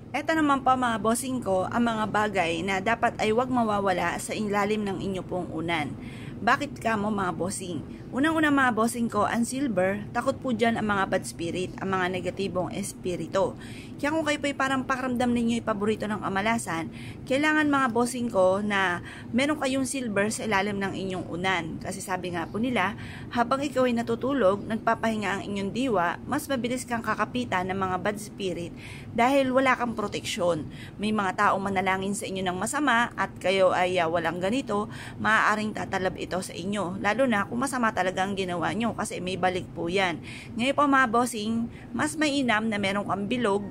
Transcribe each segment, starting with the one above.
Eto naman po mga bossing ko, ang mga bagay na dapat ay huwag mawawala sa ilalim ng inyo pong unan. Bakit ka mo mga bossing? Unang-una mga bossing ko, ang silver, takot po dyan ang mga bad spirit, ang mga negatibong espiritu. Kaya kung kayo po'y parang pakaramdam ninyo yung paborito ng kamalasan, kailangan mga bossing ko na meron kayong silver sa ilalim ng inyong unan. Kasi sabi nga po nila, habang ikaw ay natutulog, nagpapahinga ang inyong diwa, mas mabilis kang kakapitan ng mga bad spirit dahil wala kang proteksyon. May mga taong manalangin sa inyo ng masama at kayo ay walang ganito, maaaring tatalab ito sa inyo. Lalo na kung masama talagang ginawa nyo kasi may balik po yan. Ngayon po mga bossing, mas mainam na meron kang bilog,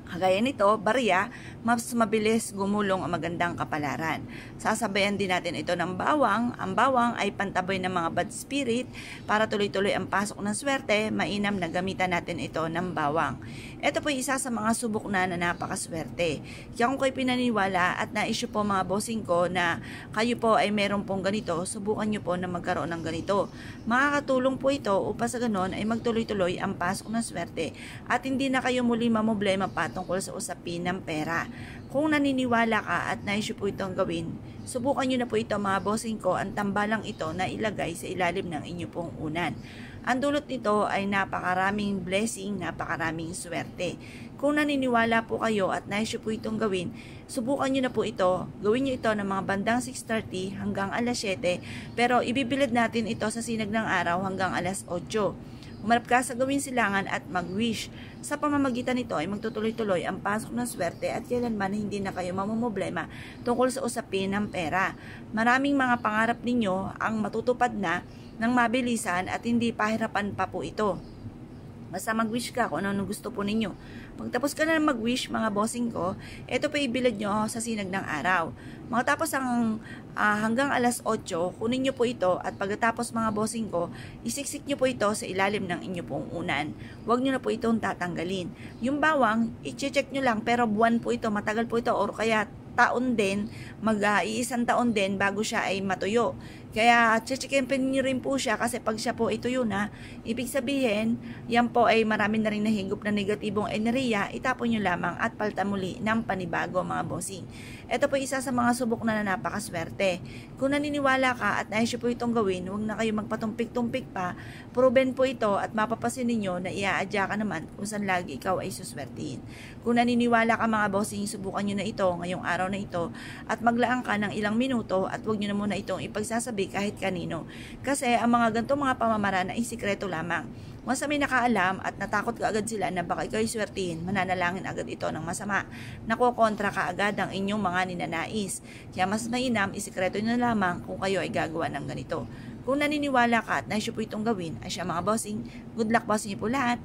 kagaya nito, barya, mas mabilis gumulong ang magandang kapalaran. Sasabayan din natin ito ng bawang. Ang bawang ay pantaboy ng mga bad spirit. Para tuloy-tuloy ang pasok ng swerte, mainam na gamitan natin ito ng bawang. Ito po isa sa mga subok na napakaswerte. Kaya kung kayo pinaniwala at na-issue po mga bossing ko na kayo po ay meron pong ganito, subukan nyo po na magkaroon ng ganito. Makakatulong po ito upang sa ganon ay magtuloy-tuloy ang pasok ng swerte at hindi na kayo muli mamblema pa tungkol sa usapin ng pera. Kung naniniwala ka at na-issue po itong gawin, subukan nyo na po ito mga bossing ko, ang tambalang ito na ilagay sa ilalim ng inyo pong unan. Ang dulot nito ay napakaraming blessing, napakaraming swerte. Kung naniniwala po kayo at na-issue po itong gawin, subukan nyo na po ito. Gawin nyo ito ng mga bandang 6:30 hanggang alas 7, pero ibibilad natin ito sa sinag ng araw hanggang alas 8. Umarap ka sa gawin silangan at mag-wish. Sa pamamagitan nito ay magtutuloy-tuloy ang pasok ng swerte at kailanman hindi na kayo mamumblema tungkol sa usapin ng pera. Maraming mga pangarap ninyo ang matutupad na ng mabilisan at hindi pahirapan pa po ito. Basta mag-wish ka kung ano gusto po ninyo. Pagtapos ka na mag-wish mga bossing ko, ito pa ibilad nyo sa sinag ng araw. Matapos ang hanggang alas 8, kunin nyo po ito at pagkatapos mga bossing ko, isiksik nyo po ito sa ilalim ng inyo pong unan. Huwag nyo na po itong tatanggalin. Yung bawang, i-check nyo lang pero buwan po ito, matagal po ito or kaya taon din, mag-iisang taon din bago siya ay matuyo. Kaya checkin nyo rin po siya kasi pag siya po ay tuyo na, ibig sabihin, yan po ay marami na rin nahigop na negatibong enerhiya, itapon nyo lamang at palta muli ng panibago mga bossing. Ito po isa sa mga subok na napakaswerte. Kung naniniwala ka at naisyo po itong gawin, huwag na kayo magpatumpik-tumpik pa, proven po ito at mapapasin ninyo na iaadya ka naman kung saan lagi ikaw ay suswertihin. Kung naniniwala ka mga bossing, subukan nyo na ito ngayong araw na ito at maglaan ka ng ilang minuto at huwag nyo na muna itong ipagsasabi kahit kanino. Kasi ang mga ganitong mga pamamaraan ay sikreto lamang. Once may nakaalam at natakot ka agad sila na baka ikaw swertihin, mananalangin agad ito ng masama. Nakokontra ka agad ang inyong mga ninanais. Kaya mas mainam, isikreto nyo na lamang kung kayo ay gagawa ng ganito. Kung naniniwala ka at naisyo po itong gawin, ay siya mga bossing, good luck bossing niyo po lahat.